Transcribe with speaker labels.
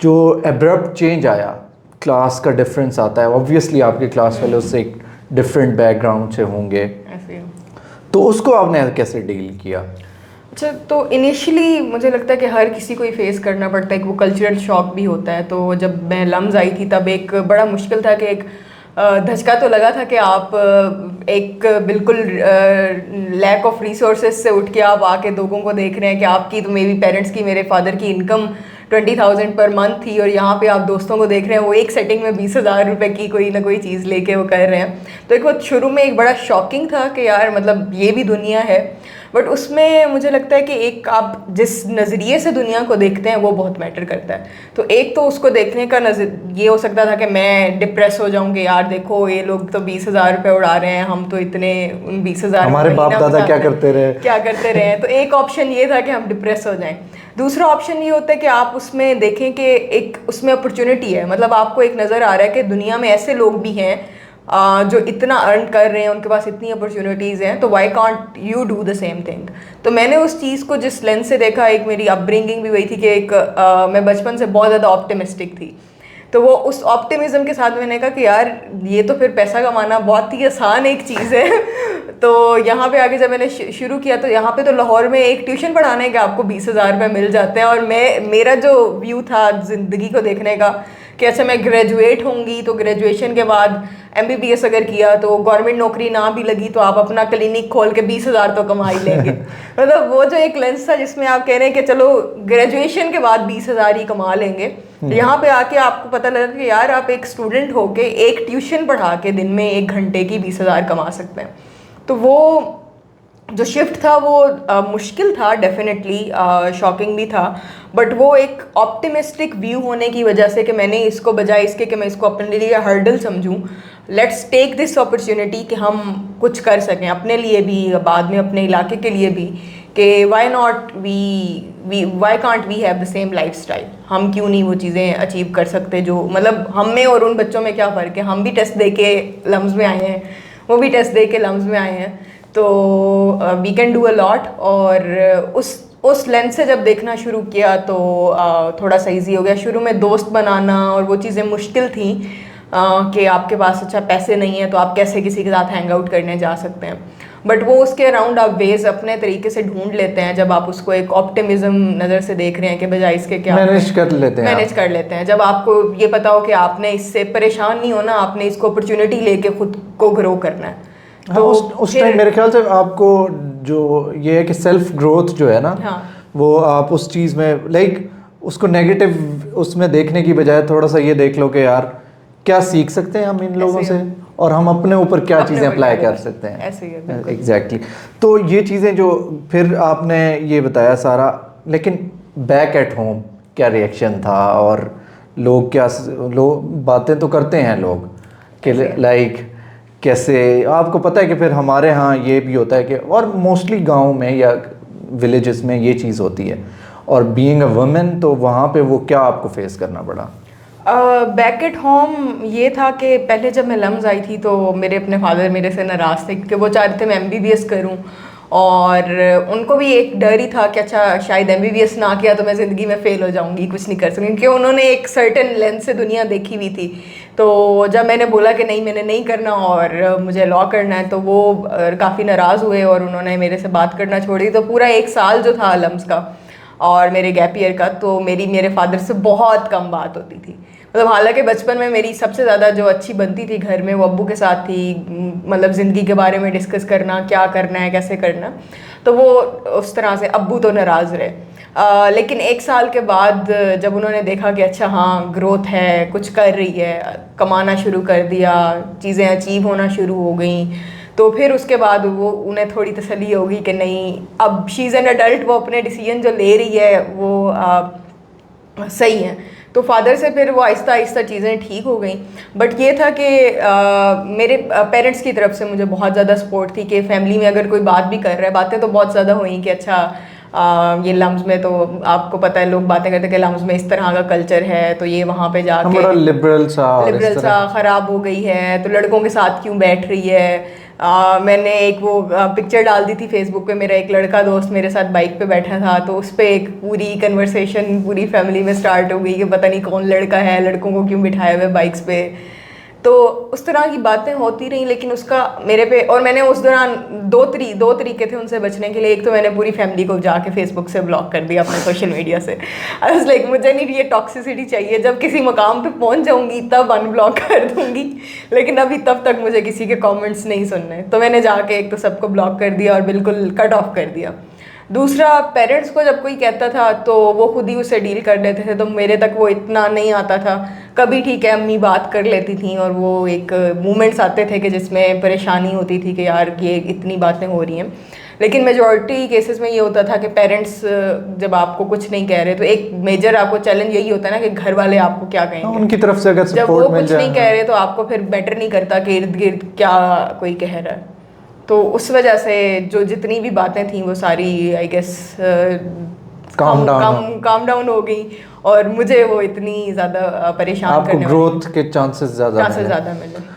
Speaker 1: जो abrupt change आया, class का डिफरेंस आता है, ऑब्वियसली आपके क्लास वाले उससे एक डिफरेंट बैकग्राउंड से होंगे, तो उसको आपने कैसे डील किया?
Speaker 2: अच्छा, तो इनिशियली मुझे लगता है कि हर किसी को ही फेस करना पड़ता है कि वो कल्चरल शॉक भी होता है। तो जब मैं लम्स आई थी तब एक बड़ा मुश्किल था कि एक धचका तो लगा था कि आप एक बिल्कुल लैक ऑफ रिसोर्सेज से उठ के आप आके लोगों को देख रहे हैं कि आपकी तो मेरी पेरेंट्स की, मेरे फादर की इनकम 20,000 पर मंथ थी और यहाँ पे आप दोस्तों को देख रहे हैं वो एक सेटिंग में 20,000 रुपये की कोई ना कोई चीज़ लेके वो कर रहे हैं। तो एक वो शुरू में एक बड़ा शॉकिंग था कि यार मतलब ये भी दुनिया है। बट उसमें मुझे लगता है कि एक आप जिस नज़रिए से दुनिया को देखते हैं वो बहुत मैटर करता है। तो एक तो उसको देखने का ये हो सकता था कि मैं डिप्रेस हो जाऊंगी, यार देखो ये लोग तो 20,000 रुपये उड़ा रहे हैं, हम तो इतने 20,000
Speaker 1: हमारे बाप दादा क्या करते रहे।
Speaker 2: तो एक ऑप्शन ये था कि हम डिप्रेस हो जाएं। दूसरा ऑप्शन ये होता है कि आप उसमें देखें कि एक उसमें अपॉर्चुनिटी है, मतलब आपको एक नज़र आ रहा है कि दुनिया में ऐसे लोग भी हैं जो इतना अर्न कर रहे हैं, उनके पास इतनी अपॉर्चुनिटीज़ हैं, तो why can't you do the same thing. तो मैंने उस चीज़ को जिस लेंस से देखा, एक मेरी अपब्रिंगिंग भी वही थी कि एक मैं बचपन से बहुत ज़्यादा ऑप्टिमिस्टिक थी। तो वो उस ऑप्टिमिज्म के साथ मैंने कहा कि यार ये तो फिर पैसा कमाना बहुत ही आसान एक चीज़ है। तो यहाँ पे आके जब मैंने शुरू किया तो यहाँ पे तो लाहौर में एक ट्यूशन पढ़ाने के आपको 20,000 रुपये मिल जाते हैं। और मेरा जो व्यू था ज़िंदगी को देखने का कि अच्छा मैं ग्रेजुएट होंगी तो ग्रेजुएशन के बाद MBBS अगर किया तो गवर्नमेंट नौकरी ना भी लगी तो आप अपना क्लिनिक खोल के 20,000 तो कमा ही लेंगे। मतलब वो जो एक लेंस था जिसमें आप कह रहे हैं कि चलो ग्रेजुएशन के बाद 20,000 ही कमा लेंगे, यहाँ पे आके आपको पता लगा कि यार आप एक स्टूडेंट होके एक ट्यूशन पढ़ा के दिन में 1 घंटे की 20,000 कमा सकते हैं। तो वो जो शिफ्ट था वो मुश्किल था, डेफिनेटली शॉकिंग भी था, बट वो एक ऑप्टिमिस्टिक व्यू होने की वजह से कि मैंने इसको बजाय इसके कि मैं इसको अपने लिए हर्डल समझूं, लेट्स टेक दिस अपॉर्चुनिटी कि हम कुछ कर सकें अपने लिए भी, बाद में अपने इलाके के लिए भी, कि why not why can't we have the same life style. हम क्यों नहीं वो चीज़ें अचीव कर सकते जो, मतलब हम में और उन बच्चों में क्या फ़र्क है, हम भी टेस्ट दे के लम्स में आए हैं, वो भी टेस्ट दे के लम्स में आए हैं, तो we can do a lot. और उस लेंस से जब देखना शुरू किया तो थोड़ा सा ईजी हो गया। शुरू में दोस्त बनाना और वो चीज़ें मुश्किल थी कि आपके पास अच्छा पैसे नहीं है तो आप कैसे किसी के साथ हैंग आउट करने जा सकते हैं, बट वो उसके अराउंड आप वेज अपने तरीके से ढूंढ लेते हैं जब आप उसको एक ऑप्टिमिज्म नज़र से देख रहे हैं कि बजाय इसके क्या
Speaker 1: मैनेज कर लेते
Speaker 2: हैं। जब आपको ये पता हो कि आपने इससे परेशान नहीं होना, आपने इसको अपॉर्चुनिटी लेके खुद को ग्रो करना है।
Speaker 1: हाँ, तो उस टाइम मेरे ख्याल से आपको जो ये है कि सेल्फ ग्रोथ जो है ना,
Speaker 2: हाँ,
Speaker 1: वो आप उस चीज़ में लाइक उसको नेगेटिव उसमें देखने की बजाय थोड़ा सा ये देख लो कि यार क्या सीख सकते हैं हम इन लोगों से और हम अपने ऊपर क्या चीज़ें अप्लाई कर सकते हैं।
Speaker 2: ऐसे ही
Speaker 1: एग्जैक्टली। तो ये चीज़ें जो फिर आपने ये बताया सारा, लेकिन बैक एट होम क्या रिएक्शन था और लोग क्या बातें तो करते हैं लोग कि लाइक कैसे, आपको पता है कि फिर हमारे यहाँ ये भी होता है कि और मोस्टली गांव में या विलेजेस में ये चीज़ होती है, और बीइंग अ वुमेन तो वहाँ पे वो क्या आपको फेस करना पड़ा?
Speaker 2: बैक एट होम ये था कि पहले जब मैं लम्स आई थी तो मेरे अपने फादर मेरे से नाराज़ थे क्योंकि वो चाहते थे मैं MBBS करूं, और उनको भी एक डर ही था कि अच्छा शायद MBBS ना किया तो मैं ज़िंदगी में फ़ेल हो जाऊंगी, कुछ नहीं कर सकूँगी, क्योंकि उन्होंने एक सर्टेन लेंस से दुनिया देखी हुई थी। तो जब मैंने बोला कि नहीं मैंने नहीं करना और मुझे लॉ करना है तो वो काफ़ी नाराज़ हुए और उन्होंने मेरे से बात करना छोड़ दी। तो पूरा 1 साल जो था लम्स का और मेरे गैप ईयर का, तो मेरे फादर से बहुत कम बात होती थी। मतलब हालांकि बचपन में मेरी सबसे ज़्यादा जो अच्छी बनती थी घर में वो अब्बू के साथ थी, मतलब ज़िंदगी के बारे में डिस्कस करना, क्या करना है कैसे करना, तो वो उस तरह से अब्बू तो नाराज़ रहे। लेकिन 1 साल के बाद जब उन्होंने देखा कि अच्छा हाँ ग्रोथ है, कुछ कर रही है, कमाना शुरू कर दिया, चीज़ें अचीव होना शुरू हो गई, तो फिर उसके बाद वो उन्हें थोड़ी तसल्ली होगी कि नहीं अब शी इज़ एन अडल्ट, वो अपने डिसीजन जो ले रही है वो सही है। तो फादर से फिर वो आहिस्ता आहिस्ता चीज़ें ठीक हो गई। बट ये था कि मेरे पेरेंट्स की तरफ से मुझे बहुत ज़्यादा सपोर्ट थी कि फैमिली में अगर कोई बात भी कर रहा है, बातें तो बहुत ज़्यादा हुई कि अच्छा ये लम्स में तो आपको पता है लोग बातें करते हैं कि लम्स में इस तरह का कल्चर है तो ये वहाँ पे जाके
Speaker 1: लिबरल सा
Speaker 2: ख़राब हो गई है, तो लड़कों के साथ क्यों बैठ रही है, मैंने एक वो पिक्चर डाल दी थी फेसबुक पे, मेरा एक लड़का दोस्त मेरे साथ बाइक पे बैठा था, तो उस पर एक पूरी कन्वर्सेशन पूरी फैमिली में स्टार्ट हो गई कि पता नहीं कौन लड़का है, लड़कों को क्यों बिठाए हुए बाइक्स पे। तो उस तरह की बातें होती रहीं, लेकिन उसका मेरे पे, और मैंने उस दौरान दो तरीके थे उनसे बचने के लिए। एक तो मैंने पूरी फैमिली को जाके फेसबुक से ब्लॉक कर दिया, अपने सोशल मीडिया से। आई वाज लाइक मुझे नहीं ये टॉक्सिसिटी चाहिए, जब किसी मकाम पे पहुंच जाऊंगी तब अनब्लॉक कर दूंगी, लेकिन अभी तब तक मुझे किसी के कमेंट्स नहीं सुनने। तो मैंने जाके एक तो सबको ब्लॉक कर दिया और बिल्कुल कट ऑफ कर दिया। दूसरा, पेरेंट्स को जब कोई कहता था तो वो खुद ही उसे डील कर लेते थे, तो मेरे तक वो इतना नहीं आता था। कभी ठीक है अम्मी बात कर लेती थी, और वो एक मोमेंट्स आते थे कि जिसमें परेशानी होती थी कि यार ये इतनी बातें हो रही हैं। लेकिन मेजॉरिटी केसेस में ये होता था कि पेरेंट्स जब आपको कुछ नहीं कह रहे, तो एक मेजर आपको चैलेंज यही होता है ना कि घर वाले आपको क्या कहेंगे।
Speaker 1: उनकी तरफ से अगर
Speaker 2: जब वो
Speaker 1: सपोर्ट मिल
Speaker 2: कुछ नहीं
Speaker 1: जाए,
Speaker 2: कह रहे तो आपको फिर बेटर नहीं करता कि इर्द गिर्द क्या कोई कह रहा है। तो उस वजह से जो जितनी भी बातें थी वो सारी आई गेस काम डाउन हो गई, और मुझे वो इतनी ज़्यादा परेशान
Speaker 1: आपको
Speaker 2: करने
Speaker 1: ग्रोथ के चांसेस ज़्यादा
Speaker 2: मिले।